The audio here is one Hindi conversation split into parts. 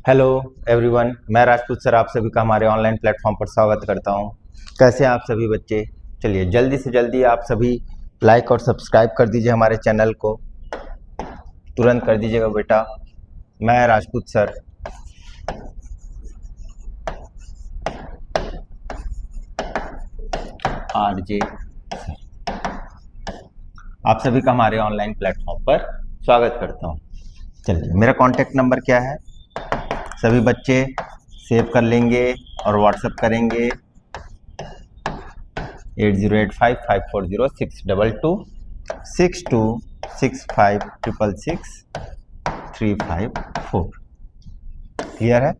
हेलो एवरीवन, मैं राजपूत सर आप सभी का हमारे ऑनलाइन प्लेटफॉर्म पर स्वागत करता हूं। कैसे हैं आप सभी बच्चे? चलिए जल्दी से जल्दी आप सभी लाइक और सब्सक्राइब कर दीजिए हमारे चैनल को, तुरंत कर दीजिएगा बेटा। मैं राजपूत सर आरजे आप सभी का हमारे ऑनलाइन प्लेटफॉर्म पर स्वागत करता हूं। चलिए, मेरा कॉन्टैक्ट नंबर क्या है सभी बच्चे सेव कर लेंगे और व्हाट्सएप करेंगे 8085540622 6265666354। क्लियर है?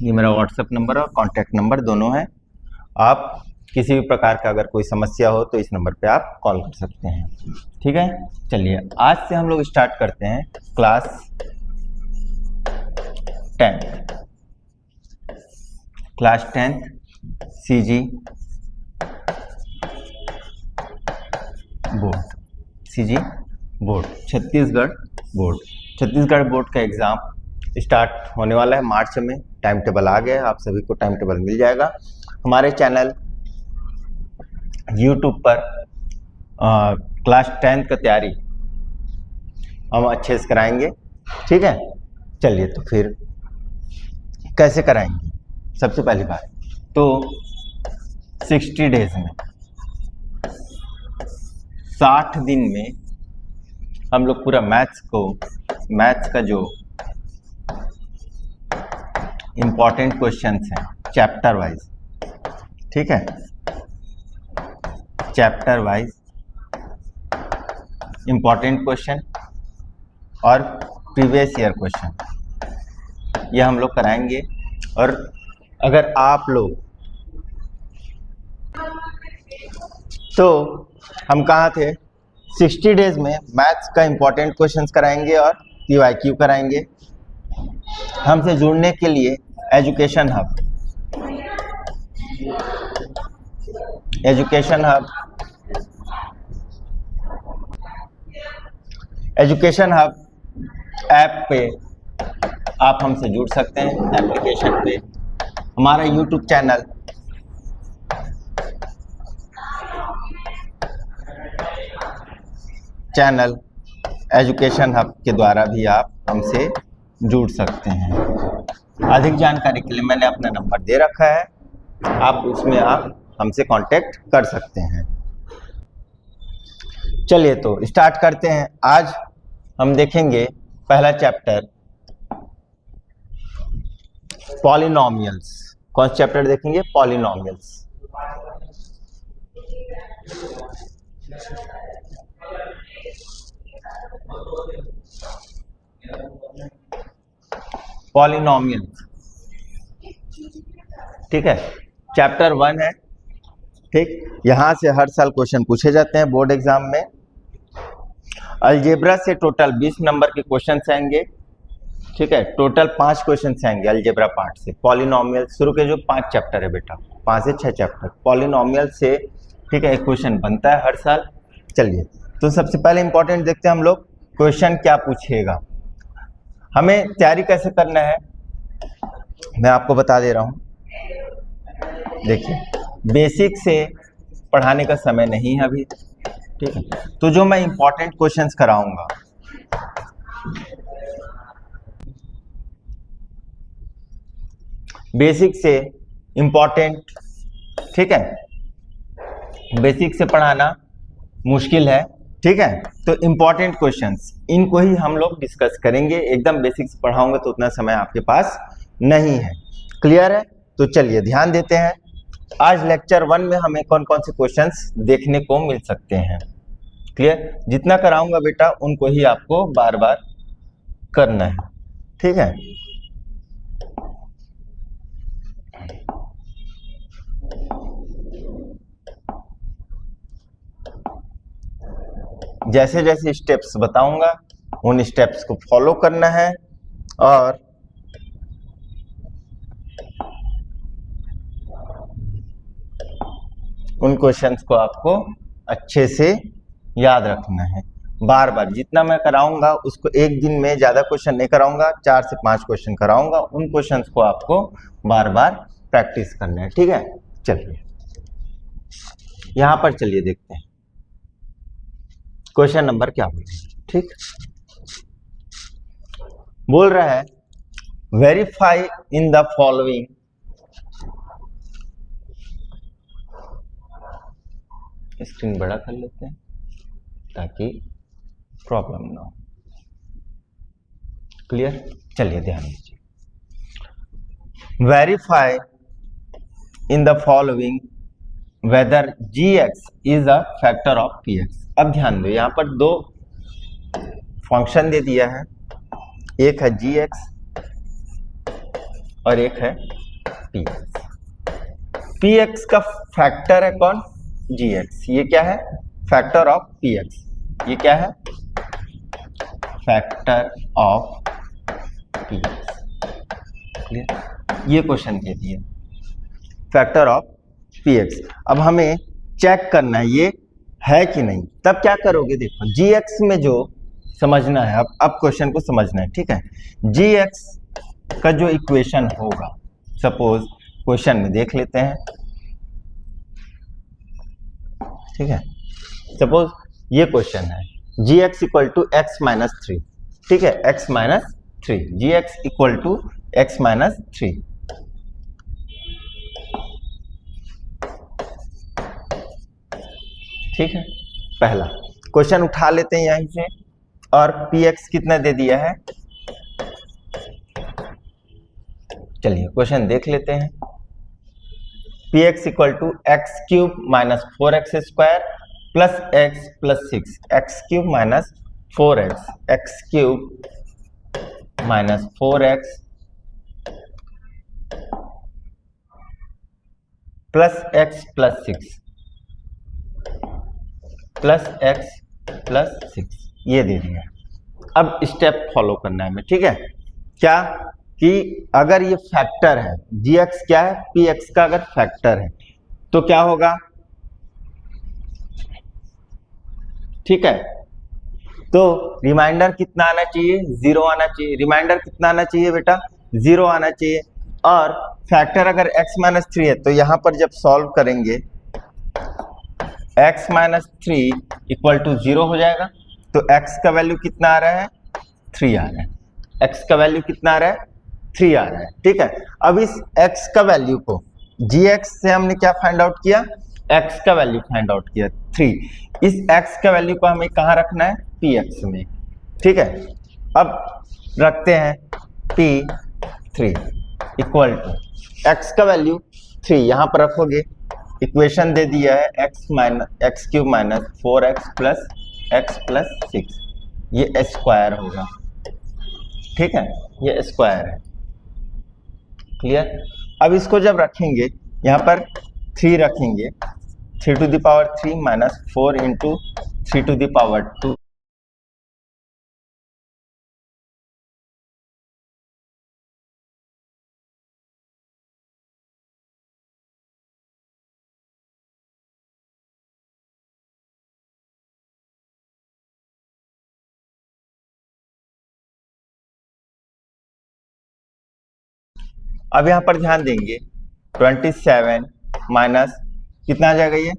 ये मेरा व्हाट्सएप नंबर और कॉन्टैक्ट नंबर दोनों है। आप किसी भी प्रकार का अगर कोई समस्या हो तो इस नंबर पे आप कॉल कर सकते हैं। ठीक है, चलिए आज से हम लोग स्टार्ट करते हैं class 10th CG board Chhattisgarh board का एग्ज़ाम स्टार्ट होने वाला है मार्च में। टाइम टेबल आ गया, आप सभी को टाइम टेबल मिल जाएगा। हमारे चैनल यूट्यूब पर क्लास 10th का तैयारी हम अच्छे से कराएंगे। ठीक है, चलिए तो फिर कैसे कराएंगे? सबसे पहली बात तो 60 डेज में 60 दिन में हम लोग पूरा मैथ्स का जो इम्पोर्टेंट क्वेश्चंस हैं चैप्टर वाइज, ठीक है, चैप्टर वाइज इम्पोर्टेंट क्वेश्चन और प्रीवियस ईयर क्वेश्चन ये हम लोग कराएंगे। और अगर आप लोग तो हम कहाँ थे 60 डेज में मैथ्स का इम्पोर्टेंट क्वेश्चंस कराएंगे और पीवाईक्यू कराएंगे। हमसे जुड़ने के लिए एजुकेशन हब ऐप पे आप हमसे जुड़ सकते हैं। एप्लीकेशन पे हमारा यूट्यूब चैनल एजुकेशन हब के द्वारा भी आप हमसे जुड़ सकते हैं। अधिक जानकारी के लिए मैंने अपना नंबर दे रखा है, आप उसमें हमसे कांटेक्ट कर सकते हैं। चलिए तो स्टार्ट करते हैं। आज हम देखेंगे पहला चैप्टर पॉलिनोमियल्स। कौन सा चैप्टर देखेंगे? पॉलिनोमियल्स। ठीक है, चैप्टर 1 है। ठीक, यहां से हर साल क्वेश्चन पूछे जाते हैं बोर्ड एग्जाम में। अलजेब्रा से टोटल 20 नंबर के क्वेश्चन आएंगे। ठीक है, टोटल 5 क्वेश्चन आएंगे अलजेब्रा पार्ट से। पॉलिनोमियल शुरू के जो 5 चैप्टर है बेटा, 5 से 6 चैप्टर पॉलिनोमियल से, ठीक है, एक क्वेश्चन बनता है हर साल। चलिए तो सबसे पहले इंपॉर्टेंट देखते हैं हम लोग क्वेश्चन क्या पूछेगा। हमें तैयारी कैसे करना है मैं आपको बता दे रहा हूं। देखिए, बेसिक से पढ़ाने का समय नहीं है अभी, ठीक है, तो जो मैं इंपॉर्टेंट क्वेश्चंस कराऊंगा बेसिक से इंपॉर्टेंट, ठीक है, बेसिक से पढ़ाना मुश्किल है, ठीक है, तो इंपॉर्टेंट क्वेश्चंस इनको ही हम लोग डिस्कस करेंगे। एकदम बेसिक से पढ़ाऊंगा तो उतना समय आपके पास नहीं है। क्लियर है? तो चलिए ध्यान देते हैं। आज लेक्चर 1 में हमें कौन कौन से क्वेश्चंस देखने को मिल सकते हैं। क्लियर? जितना कराऊंगा बेटा उनको ही आपको बार बार करना है, ठीक है। जैसे जैसे स्टेप्स बताऊंगा उन स्टेप्स को फॉलो करना है और उन क्वेश्चंस को आपको अच्छे से याद रखना है। बार बार जितना मैं कराऊंगा उसको एक दिन में ज्यादा क्वेश्चन नहीं कराऊंगा, 4 से 5 क्वेश्चन कराऊंगा, उन क्वेश्चंस को आपको बार बार प्रैक्टिस करना है, ठीक है। चलिए यहां पर चलिए देखते हैं क्वेश्चन नंबर क्या बोल रहा है, ठीक। बोल रहा है verify in the following, screen बड़ा कर लेते हैं ताकि प्रॉब्लम ना हो। क्लियर, चलिए ध्यान दीजिए। Verify in the following whether gx is a factor of px। अब ध्यान दो, यहां पर दो फंक्शन दे दिया है, एक है gx और एक है px। px का फैक्टर है कौन? gx। ये क्या है? Factor of px। ये क्या है? Factor of px। क्लियर, ये क्वेश्चन दे दिए फैक्टर ऑफ px। अब हमें चेक करना है ये है कि नहीं। तब क्या करोगे, देखो gx में जो समझना है, अब क्वेश्चन को समझना है, ठीक है। gx का जो इक्वेशन होगा, सपोज क्वेश्चन में देख लेते हैं, ठीक है। सपोज ये क्वेश्चन है gx equal to x minus 3, ठीक है, x minus 3, gx equal to x minus 3। ठीक है, पहला क्वेश्चन उठा लेते हैं यहीं से, और px कितना दे दिया है, चलिए क्वेश्चन देख लेते हैं। px equal to x cube minus 4x square plus x plus 6, x cube minus 4x, x cube minus 4x plus x plus 6 plus x plus 6, ये दे दिया। अब स्टेप फॉलो करना है हमें, ठीक है। क्या कि अगर ये फैक्टर है, gx क्या है, px का अगर फैक्टर है तो क्या होगा, ठीक है। तो रिमाइंडर कितना आना चाहिए, 0 आना चाहिए। रिमाइंडर कितना आना चाहिए बेटा, 0 आना चाहिए। और फैक्टर अगर x माइनस 3 है तो यहां पर जब सॉल्व करेंगे x माइनस 3 इक्वल टू 0 हो जाएगा। तो x का वैल्यू कितना आ रहा है, 3 आ रहा है। x का वैल्यू कितना आ रहा है, 3 आ रहा है, ठीक है। अब इस x का वैल्यू को gx से हमने क्या फाइंड आउट किया, x का वैल्यू फाइंड आउट किया 3। इस x का वैल्यू को हमें कहाँ रखना है, px में, ठीक है। अब रखते हैं p3 इक्वल टू x का वैल्यू 3 यहां पर रखोगे, इक्वेशन दे दिया है x cube minus 4x plus x plus 6, ये स्क्वायर होगा, ठीक है, ये स्क्वायर है। क्लियर। अब इसको जब रखेंगे यहाँ पर 3 रखेंगे, 3 to the power 3 minus 4 into 3 to the power 2, अब यहां पर ध्यान देंगे 27 माइनस कितना आ जाएगा, ये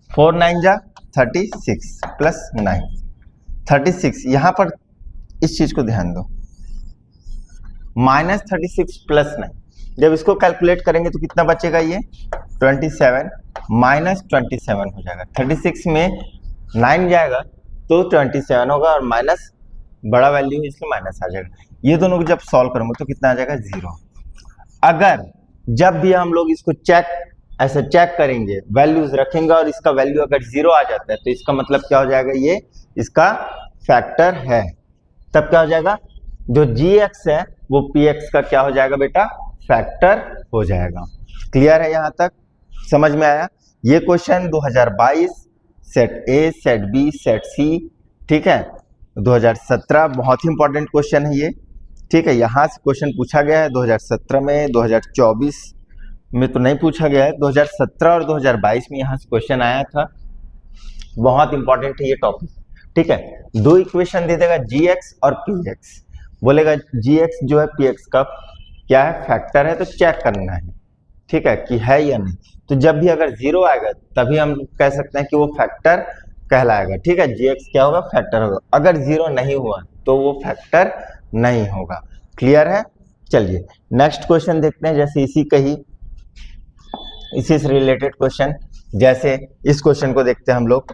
4 9 जा 36 प्लस 9 36। यहां पर इस चीज को ध्यान दो, माइनस 36 प्लस 9, जब इसको कैलकुलेट करेंगे तो कितना बचेगा, ये 27 माइनस 27 हो जाएगा। 36 में 9 जाएगा तो 27 होगा, और माइनस बड़ा वैल्यू है इसलिए माइनस आ जाएगा। ये दोनों को जब सॉल्व करेंगे तो कितना आ जाएगा, 0। अगर जब भी हम लोग इसको ऐसे चेक करेंगे, वैल्यूज रखेंगे और इसका वैल्यू अगर 0 आ जाता है तो इसका मतलब क्या हो जाएगा, ये इसका फैक्टर है। तब क्या हो जाएगा, जो gx है वो px का क्या हो जाएगा बेटा, फैक्टर हो जाएगा। क्लियर है, यहां तक समझ में आया। ये question 2022 set A, set B, set C, ठीक है, 2017 बहुत ही इंपॉर्टेंट क्वेश्चन है ये, ठीक है। यहां से क्वेश्चन पूछा गया है 2017 में, 2024 में तो नहीं पूछा गया है, 2017 और 2022 में यहां से क्वेश्चन आया था। बहुत इंपॉर्टेंट है ये टॉपिक, ठीक है, दो इक्वेशन दे देगा gx और px, बोलेगा gx जो है px का क्या है, फैक्टर है, तो चेक करना है, ठीक है, कि है या नहीं। तो जब भी अगर जीरो आएगा तभी हम कह सकते हैं कि वो फैक्टर कहलाएगा, ठीक है, gx क्या होगा, फैक्टर होगा। अगर जीरो नहीं हुआ तो वो फैक्टर नहीं होगा। क्लियर है? चलिए नेक्स्ट क्वेश्चन देखते हैं, जैसे इसी से रिलेटेड क्वेश्चन, जैसे इस क्वेश्चन को देखते हैं हम लोग,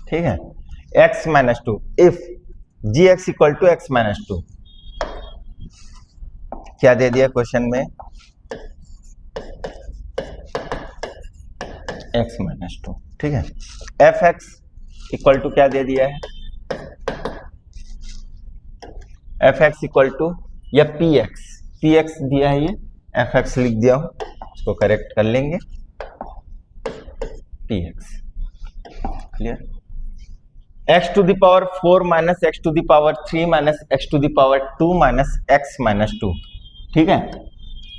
ठीक है, x minus two, if gx equal to x minus two, क्या दे दिया क्वेश्चन में, x माइनस टू, ठीक है, fx इक्वल टू क्या दे दिया है, fx इक्वल टू या px दिया है, ये fx लिख दिया हूं, इसको करेक्ट कर लेंगे, px, clear, x to the power 4 minus x to the power 3 minus x to the power 2 minus x minus 2, ठीक है,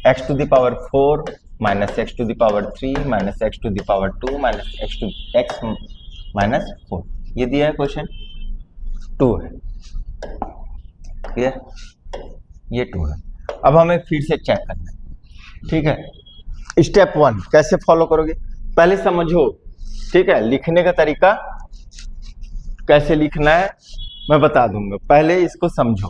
x to the power 4 minus x to the power 3 minus x to the power 2 minus x minus 4, ये दिया है क्वेश्चन, 2 है, क्लियर, ये 2 है। अब हमें फिर से चेक करना है, ठीक है, स्टेप 1 कैसे फॉलो करोगे, पहले समझो, ठीक है, लिखने का तरीका कैसे लिखना है मैं बता दूंगा, पहले इसको समझो।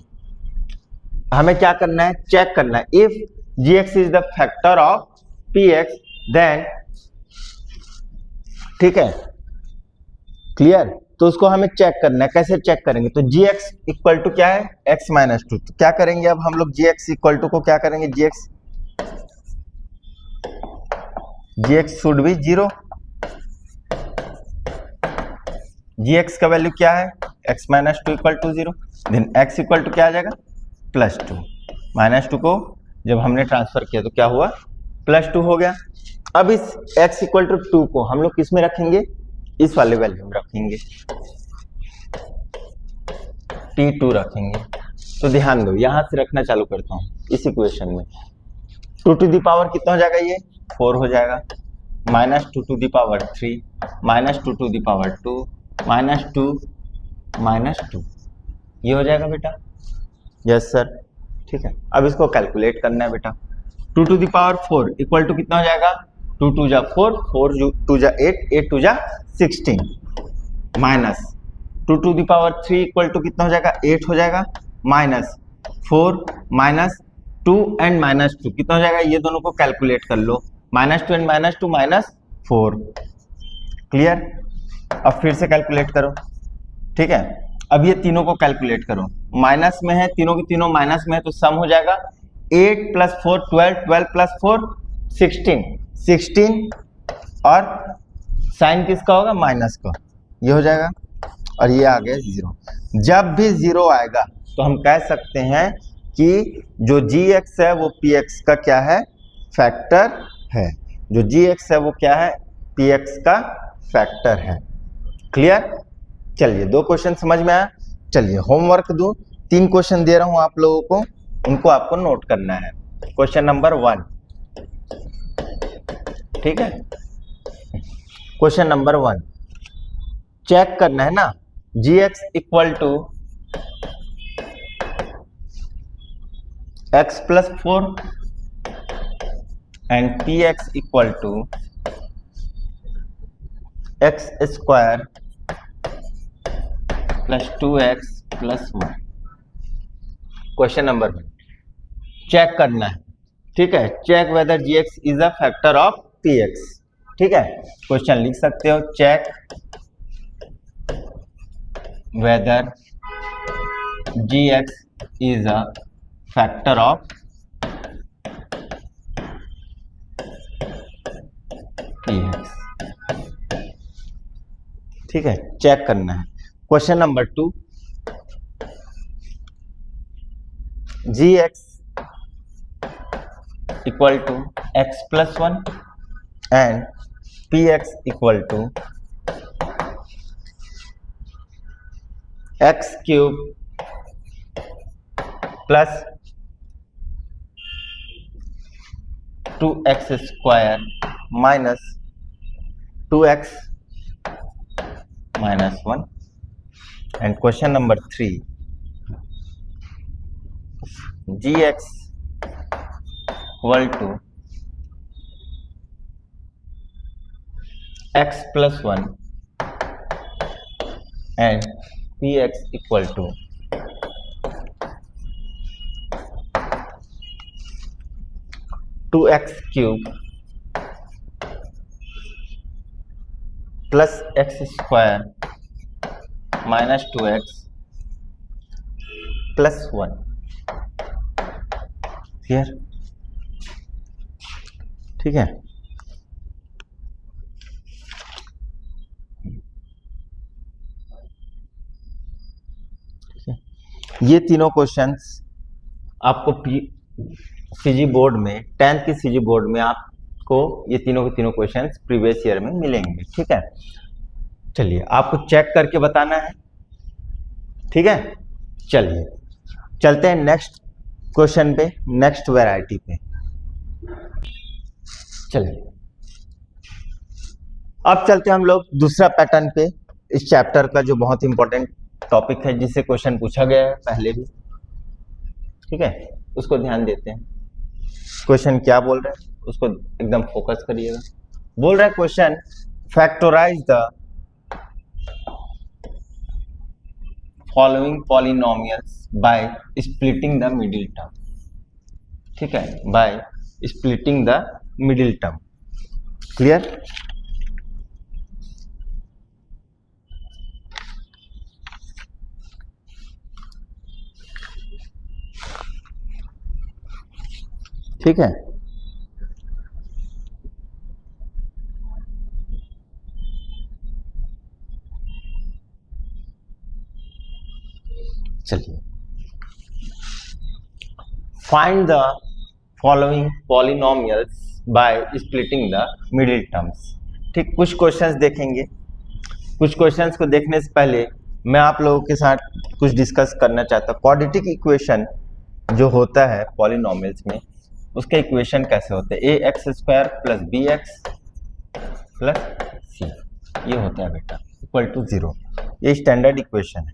हमें क्या करना है, चेक करना है, if gx is the factor of px then, ठीक है, क्लियर, तो उसको हमें चेक करना है, कैसे चेक करेंगे, तो gx इक्वल टू क्या है, x माइनस टू, तो क्या करेंगे अब हम लोग, gx इक्वल टू को क्या करेंगे, gx शुड बी 0, gx का वैल्यू क्या है, x minus two equal to 0, then x equal to क्या आ जाएगा, प्लस 2, माइनस 2 को जब हमने ट्रांसफर किया तो क्या हुआ, प्लस 2 हो गया। अब इस x इक्वल टू 2 को हम लोग किस में रखेंगे, इस वाले वैल्यू में रखेंगे, t2 रखेंगे, तो ध्यान दो यहां से रखना चालू करता हूं, इस इक्वेशन में 2 टू द पावर कितना हो जाएगा, ये 4 हो जाएगा, minus 2 to the power 3 minus 2 to the power 2 minus 2 minus 2, ये हो जाएगा बेटा, यस सर, ठीक है। अब इसको कैलकुलेट करना है बेटा, 2 to the power 4 equal to कितना हो जाएगा, 2 टू जा 4 4 टू जा 8 8 टू जा 16, minus 2 to the power 3 equal to कितना हो जाएगा, 8 हो जाएगा, माइनस 4 माइनस 2 एंड माइनस 2 कितना हो जाएगा, ये दोनों को कैलकुलेट कर लो, minus 2 and minus 2 minus 4, clear. अब फिर से कैलकुलेट करो, ठीक है, अब ये तीनों को कैलकुलेट करो, माइनस में है, तीनों के तीनों माइनस में है, तो सम हो जाएगा 8 प्लस 4 12 12 प्लस 4 16 और साइन किसका होगा, माइनस का, ये हो जाएगा, और ये आ गया 0। जब भी 0 आएगा तो हम कह सकते हैं कि जो gx है वो px का क्या है, फैक्टर है, जो gx है वो क्या है, px का फैक्टर है, क्लियर। चलिए 2 क्वेश्चन समझ में आया, चलिए होमवर्क दूं, 3 क्वेश्चन दे रहा हूं आप लोगों को, उनको आपको नोट करना है। क्वेश्चन नंबर 1, ठीक है, क्वेश्चन नंबर 1 चेक करना है ना, gx equal to x plus 4 and px equal to x square plus 2x plus 1। Question number 1 check करना है, ठीक है, check whether gx is a factor of px, ठीक है, क्वेश्चन लिख सकते हो, check whether gx is a factor of px, ठीक है, चेक करना है। Question number 2 gx equal to x plus 1 and px equal to x cube plus 2x square minus 2x minus 1. And question number 3, gx equal to x plus 1 and px equal to to x cube plus x square minus 2x plus 1. Clear? ठीक है. ये तीनों क्वेश्चंस आपको सीजी बोर्ड में 10th की सीजी बोर्ड में आपको ये तीनों के तीनों क्वेश्चंस प्रीवियस ईयर में मिलेंगे. ठीक है. चलिए आपको चेक करके बताना है. ठीक है. चलिए चलते हैं नेक्स्ट क्वेश्चन पे, नेक्स्ट वैरायटी पे. चलिए अब चलते हैं हम लोग दूसरा पैटर्न पे, इस चैप्टर का जो बहुत इंपॉर्टेंट टॉपिक है, जिससे क्वेश्चन पूछा गया है पहले भी. ठीक है, उसको ध्यान देते हैं. क्वेश्चन क्या बोल रहा है उसको एकदम फोकस करिएगा. बोल रहा है question, factorise the following polynomials by splitting the middle term. ठीक है, by splitting the middle term. Clear? ठीक है. चलिए find the following polynomials by splitting the middle terms. ठीक, कुछ क्वेश्चंस देखेंगे. कुछ क्वेश्चंस को देखने से पहले मैं आप लोगों के साथ कुछ डिस्कस करना चाहता हूँ. क्वाड्रेटिक इक्वेशन जो होता है पॉलिनोमियल्स में, उसका इक्वेशन कैसे होता है? A x square plus b x plus c, ये होता है बेटा, इक्वल टू 0. ये स्टैंडर्ड इक्वेशन है.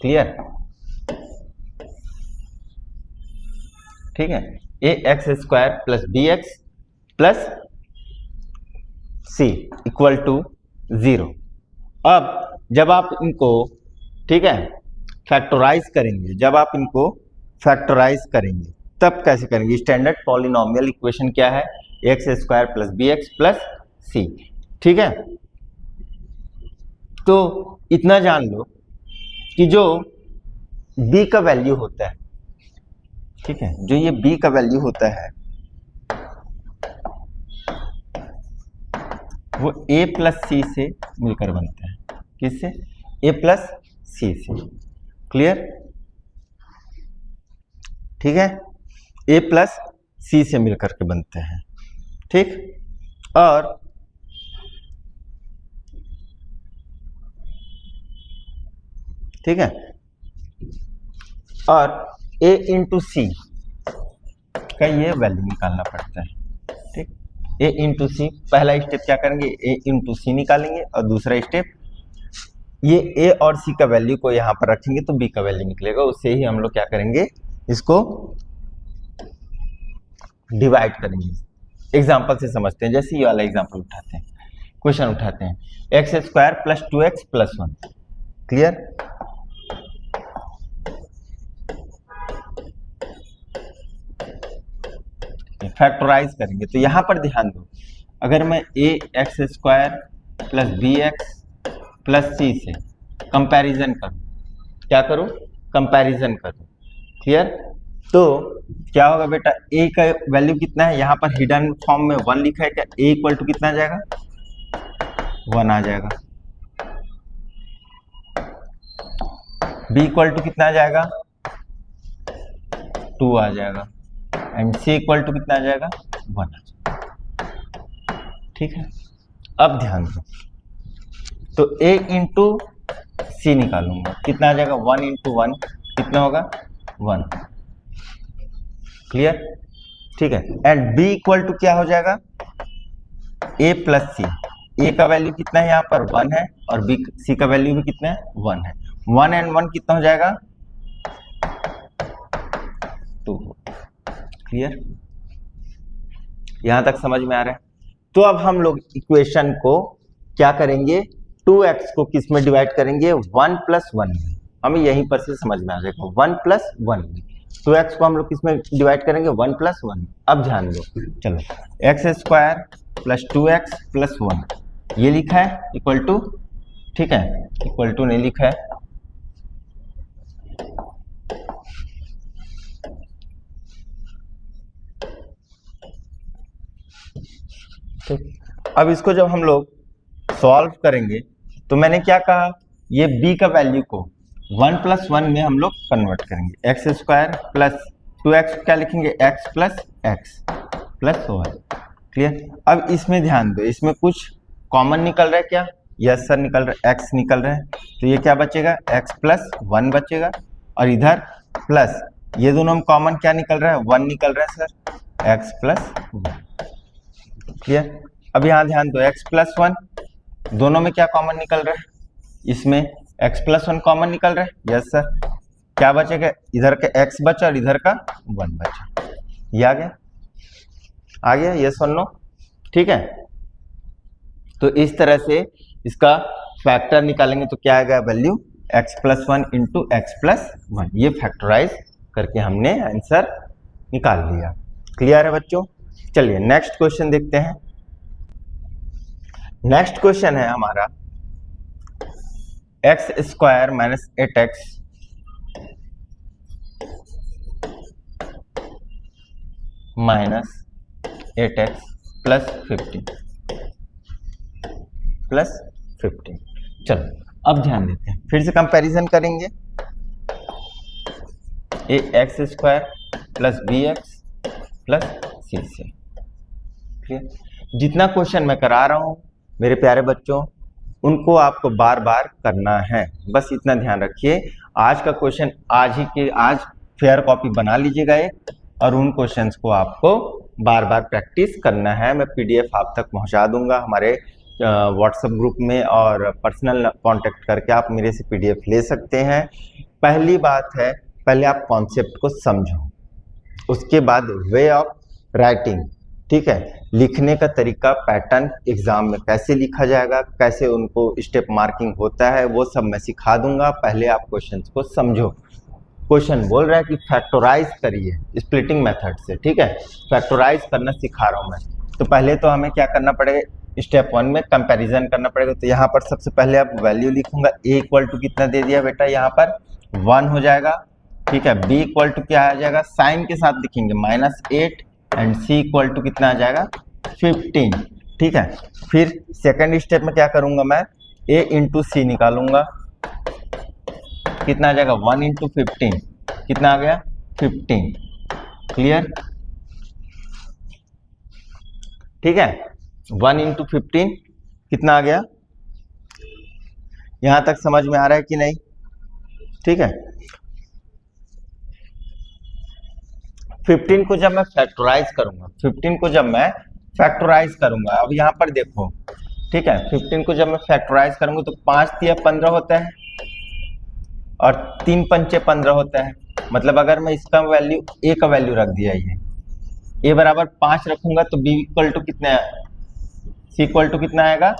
क्लियर? ठीक है. A x square plus b x plus c equal to 0. अब जब आप इनको, ठीक है, फैक्टराइज करेंगे, जब आप इनको फैक्टराइज करेंगे तब कैसे करेंगे? स्टैंडर्ड पॉलिनोमियल इक्वेशन क्या है? X square plus b x plus c. ठीक है. तो इतना जान लो कि जो b का वैल्यू होता है, ठीक है, जो ये b का वैल्यू होता है वो a प्लस सी से मिलकर बनता है. किससे? a प्लस सी से. क्लियर? ठीक है, a प्लस सी से मिलकर के बनते हैं. ठीक. और ठीक है, और a इंटू सी का ये वैल्यू निकालना पड़ता है. ठीक, a इंटू सी, पहला स्टेप क्या करेंगे? a इंटू सी निकालेंगे, और दूसरा स्टेप ये a और c का वैल्यू को यहाँ पर रखेंगे तो b का वैल्यू निकलेगा. उससे ही हम लोग क्या करेंगे? इसको डिवाइड करेंगे. एग्जाम्पल से समझते हैं. जैसे ये वाला एग्जाम्पल उठाते हैं, क्वेश्चन उठाते हैं, x square plus 2x plus 1. Clear? Factorise करेंगे तो यहां पर ध्यान दो, अगर मैं a x square plus b x plus c से कंपैरिजन करूं, क्या करूं? कंपैरिजन करूं. क्लियर? तो क्या होगा बेटा? a का वैल्यू कितना है? यहाँ पर हिडन फॉर्म में 1 लिखा है. क्या a इक्वल टू कितना आ जाएगा? 1 आ जाएगा. b इक्वल टू कितना आ जाएगा? 2 आ जाएगा. एंड c इक्वल टू कितना आ जाएगा? 1 आ जाएगा. ठीक है. अब ध्यान दो, तो a इंटू सी निकालूंगा, कितना आ जाएगा? 1 इंटू 1 कितना होगा? 1. क्लियर? ठीक है. एंड b इक्वल टू क्या हो जाएगा? a प्लस सी. ए का वैल्यू कितना है यहाँ पर 1 है और बी सी का वैल्यू भी कितना है 1 है। 1 and 1 कितना हो जाएगा 2। क्लियर, यहां तक समझ में आ रहा है। तो अब हम लोग इक्वेशन को क्या करेंगे, 2x को किस में डिवाइड करेंगे 1 + 1 में। हमें यहीं पर से समझ में आ जाएगा 1 + 1 में। 2x को हम लोग किस में डिवाइड करेंगे 1 + 1। अब ध्यान दो, चलो x² + 2x + 1 ये लिखा है इक्वल टू, ठीक है, इक्वल टू नहीं लिखा है, ठीक। अब इसको जब हम लोग सॉल्व करेंगे तो मैंने क्या कहा, ये b का वैल्यू को 1 + 1 में हम लोग कन्वर्ट करेंगे। x² + 2x क्या लिखेंगे x + x + y। क्लियर। अब इसमें ध्यान दो, इसमें कुछ कॉमन निकल रहा है क्या, यस सर निकल रहा है, x निकल रहा है, तो ये क्या बचेगा x + 1 बचेगा और इधर प्लस ये दोनों में कॉमन क्या निकल रहा है 1 निकल रहा है सर, x + 1। क्लियर। अब यहाँ ध्यान दो, x + 1 दोनों में क्या कॉमन निकल रहा है, इसमें x + 1 कॉमन निकल रहा है, यस सर। क्या बचेगा, इधर का x बचा और इधर का 1 बचा। ये आ गया यस और नो, ठीक है। तो इस तरह से इसका फैक्टर निकालेंगे तो क्या आएगा वैल्यू x + 1 × x + 1। ये फैक्टराइज करके हमने आंसर निकाल लिया। क्लियर है बच्चों। चलिए नेक्स्ट क्वेश्चन देखते हैं। नेक्स्ट क्वेश्चन है हमारा x² - 8x - 8x + 15। चलो अब ध्यान देते हैं, फिर से कंपैरिजन करेंगे। x² + bx + cc। जितना क्वेश्चन मैं करा रहा हूं मेरे प्यारे बच्चों, उनको आपको बार बार करना है, बस इतना ध्यान रखिए। आज का क्वेश्चन आज फेयर कॉपी बना लीजिएगा एक, और उन क्वेश्चंस को आपको बार बार प्रैक्टिस करना है। मैं PDF आप तक पहुंचा दूंगा हमारे व्हाट्सएप ग्रुप में, और पर्सनल कांटेक्ट करके आप मेरे से PDF ले सकते हैं। पहली बात है, पहले आप कॉन्सेप्ट को समझो, उसके बाद वे ऑफ राइटिंग, ठीक है, लिखने का तरीका, पैटर्न एग्जाम में कैसे लिखा जाएगा, कैसे उनको स्टेप मार्किंग होता है, वो सब मैं सिखा दूंगा। पहले आप क्वेश्चंस को समझो। क्वेश्चन बोल रहा है कि फैक्टराइज करिए स्प्लिटिंग मेथड से, ठीक है, फैक्टराइज करना सिखा रहा हूं मैं। तो पहले तो हमें क्या करना पड़ेगा, स्टेप 1 में कंपैरिजन करना पड़ेगा। तो यहाँ पर सबसे पहले आप वैल्यू लिखूंगा, a = कितना दे दिया बेटा, यहाँ पर 1 हो जाएगा, ठीक है। b = क्या आ जाएगा, साइन के साथ लिखेंगे -8 एंड c = कितना आ जाएगा 15, ठीक है। फिर सेकंड स्टेप में क्या करूंगा मैं, a × c निकालूंगा, कितना आ जाएगा 1 × 15, कितना आ गया 15। क्लियर, ठीक है, 1 × 15 कितना आ गया, यहां तक समझ में आ रहा है कि नहीं, ठीक है। 15 को जब मैं फैक्टराइज करूंगा, अब यहां पर देखो, ठीक है, 15 को जब मैं फैक्टराइज करूंगा तो 5 × 15 होता है और 3 × 5 15 होता है। मतलब अगर मैं इसका वैल्यू a का वैल्यू रख दिया, ये a = 5 रखूंगा तो b = कितना, c = कितना आएगा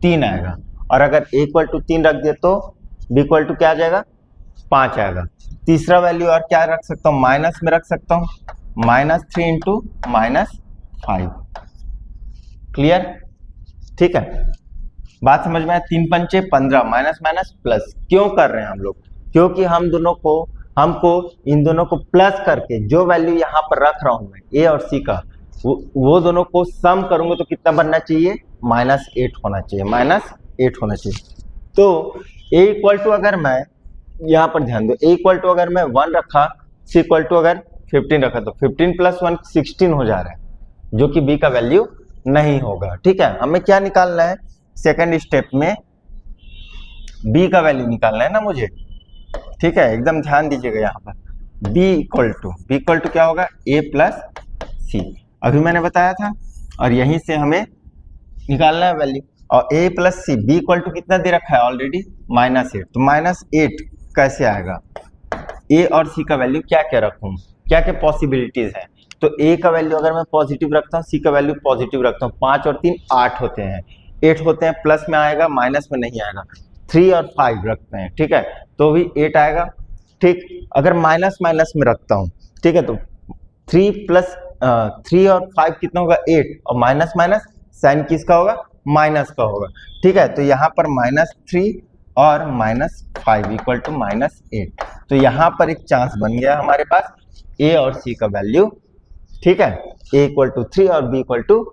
3 आएगा, और अगर a = 3 रख दिया तो b = क्या आ जाएगा 5 आएगा। तीसरा वैल्यू और क्या रख सकता हूँ, माइनस में रख सकता हूँ, -3 × -5। क्लियर, ठीक है, बात समझ में आया। 3 × 5 15, माइनस माइनस प्लस क्यों कर रहे हैं हम लोग, क्योंकि हमको इन दोनों को प्लस करके जो वैल्यू यहाँ पर रख रहा हूं मैं a और c का, वो दोनों को सम करूंगा तो कितना बनना चाहिए, -8 होना चाहिए, -8 होना चाहिए। तो a = अगर मैं यहाँ पर ध्यान दो, a = अगर मैं 1 रखा, c = अगर 15 रखा, तो 15 + 1 16 हो जा रहा है, जो कि b का वैल्यू नहीं होगा, ठीक है। हमें क्या निकालना है, सेकंड स्टेप में b का वैल्यू निकालना है ना मुझे, ठीक है, एकदम ध्यान दीजिएगा। यहाँ पर b = क्या होगा, a + c, अभी मैंने बताया था, और यहीं से हमें निकालना है वैल्यू। और a plus c, b equal to कितना दे रखा है ऑलरेडी -8, तो -8 कैसे आएगा? a और c का वैल्यू क्या क्या रखूं, क्या क्या पॉसिबिलिटीज है? तो a का वैल्यू अगर मैं पॉजिटिव रखता हूँ, c का वैल्यू पॉजिटिव रखता हूँ, 5 और 3 8 होते हैं, 8 होते हैं, प्लस में आएगा माइनस में नहीं आएगा। 3 और 5 रखते हैं, ठीक है, तो भी 8 आएगा। ठीक, अगर माइनस माइनस में रखता हूँ, ठीक है, तो 3 प्लस 3 और 5 कितना होगा 8, और माइनस माइनस साइन किसका होगा? माइनस का होगा। ठीक है, तो यहाँ पर -3 और -5 इक्वल टू -8, तो यहाँ पर एक चांस बन गया हमारे पास a और c का वैल्यू, ठीक है, a इक्वल टू 3 और b इक्वल टू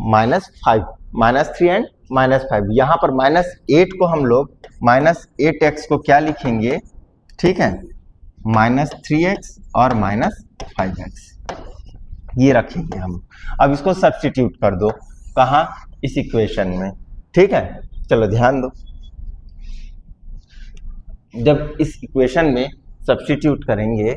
-5, -3 एंड -5। यहाँ पर -8 को हम लोग -8x को क्या लिखेंगे, ठीक है, -3x और -5x ये रखेंगे हम। अब इसको सब्स्टिट्यूट कर दो, कहाँ? इस इक्वेशन में, ठीक है। चलो ध्यान दो, जब इस इक्वेशन में सब्स्टिट्यूट करेंगे,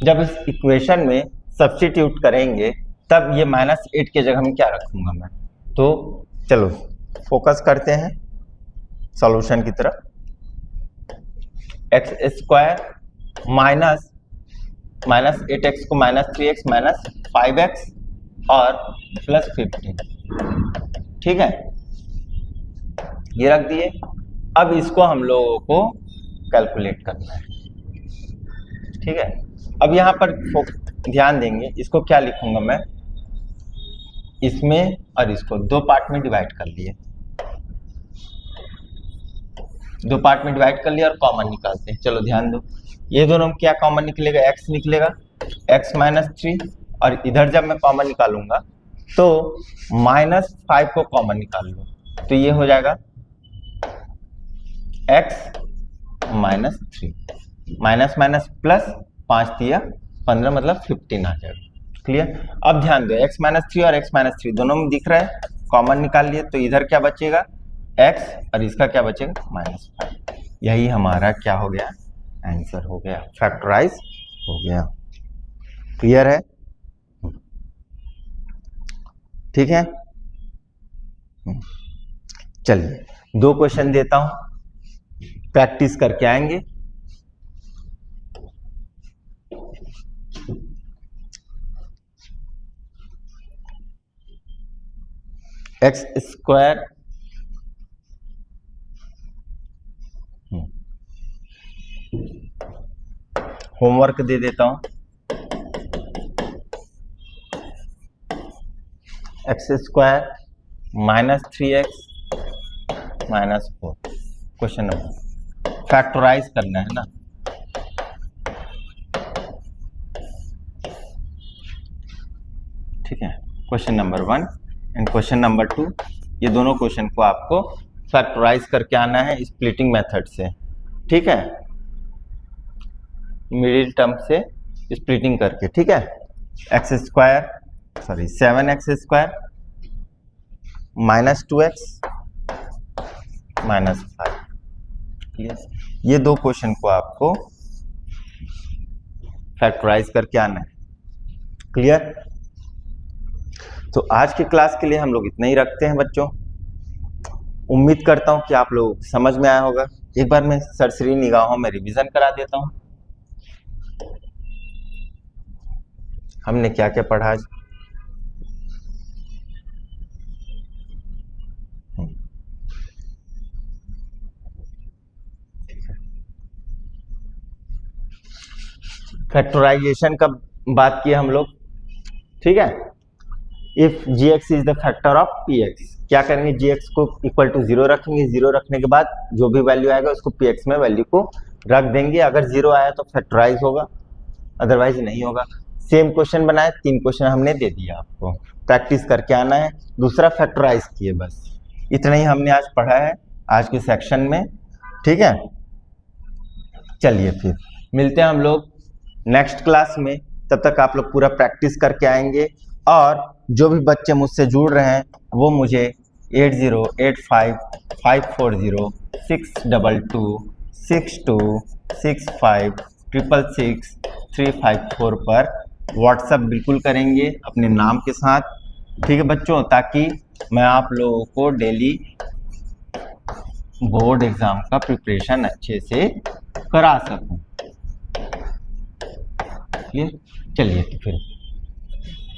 जब इस इक्वेशन में सब्स्टिट्यूट करेंगे तब ये -8 की जगह में क्या रखूंगा मैं? तो चलो फोकस करते हैं सॉल्यूशन की तरफ। x² -8x को -3x -5x और +15, ठीक है, ये रख दिए। अब इसको हम लोगों को कैलकुलेट करना है, ठीक है। अब यहाँ पर ध्यान देंगे, इसको क्या लिखूंगा मैं, इसमें और इसको 2 पार्ट में डिवाइड कर लिए, 2 पार्ट में डिवाइड कर लिया और कॉमन निकालते हैं। चलो ध्यान दो, ये दोनों में क्या कॉमन निकलेगा? x निकलेगा, x -3, और इधर जब मैं कॉमन निकालूंगा तो -5 को कॉमन निकाल लो, तो ये हो जाएगा x -3, माइनस माइनस प्लस 5 दिया 15, मतलब 15 आ जाएगा। क्लियर? अब ध्यान दो, x -3 और x -3 दोनों में दिख रहा है, कॉमन निकाल लिए, तो इधर क्या बचेगा? x, और इसका क्या बचेगा? -5। यही हमारा क्या हो गया? आंसर हो गया, फैक्टराइज हो गया। क्लियर है? ठीक है, चलिए 2 क्वेश्चन देता हूं, प्रैक्टिस करके आएंगे। x² होमवर्क दे देता हूं, x² -3x -4, question number, factorise करना है ना। ठीक है, question number 1 and question number 2, ये दोनों क्वेश्चन को आपको फैक्टराइज करके आना है स्प्लिटिंग मेथड से। ठीक है, मिडिल टर्म से स्प्लिटिंग करके। ठीक है, 7x² -2x -5, ये 2 क्वेश्चन को आपको फैक्टराइज करके आना है। क्लियर? तो आज की क्लास के लिए हम लोग इतना ही रखते हैं बच्चों। उम्मीद करता हूं कि आप लोग समझ में आया होगा। एक बार मैं सरसरी निगाहों में रिवीजन करा देता हूं, हमने क्या क्या पढ़ा आज। फैक्टराइजेशन का बात किया हम लोग। ठीक है, if gx is the factor of px, क्या करेंगे? gx को इक्वल टू 0 रखेंगे, 0 रखने के बाद जो भी वैल्यू आएगा उसको px में वैल्यू को रख देंगे। अगर 0 आया तो फैक्टराइज होगा, अदरवाइज नहीं होगा। सेम क्वेश्चन बनाए, 3 क्वेश्चन हमने दे दिया, आपको प्रैक्टिस करके आना है, दूसरा फैक्टराइज किए। बस इतना ही हमने आज पढ़ा है आज के सेक्शन में। ठीक है, चलिए फिर मिलते हैं हम लोग नेक्स्ट क्लास में। तब तक आप लोग पूरा प्रैक्टिस करके आएंगे, और जो भी बच्चे मुझसे जुड़ रहे हैं वो मुझे 80854062262656565354 पर व्हाट्सएप बिल्कुल करेंगे अपने नाम के साथ, ठीक है बच्चों, ताकि मैं आप लोगों को डेली बोर्ड एग्जाम का प्रिपरेशन अच्छे से करा सकूं। क्लियर? चलिए तो फिर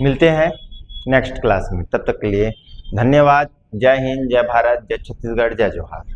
मिलते हैं नेक्स्ट क्लास में, तब तक के लिए धन्यवाद। जय हिंद, जय भारत, जय छत्तीसगढ़, जय जोहार।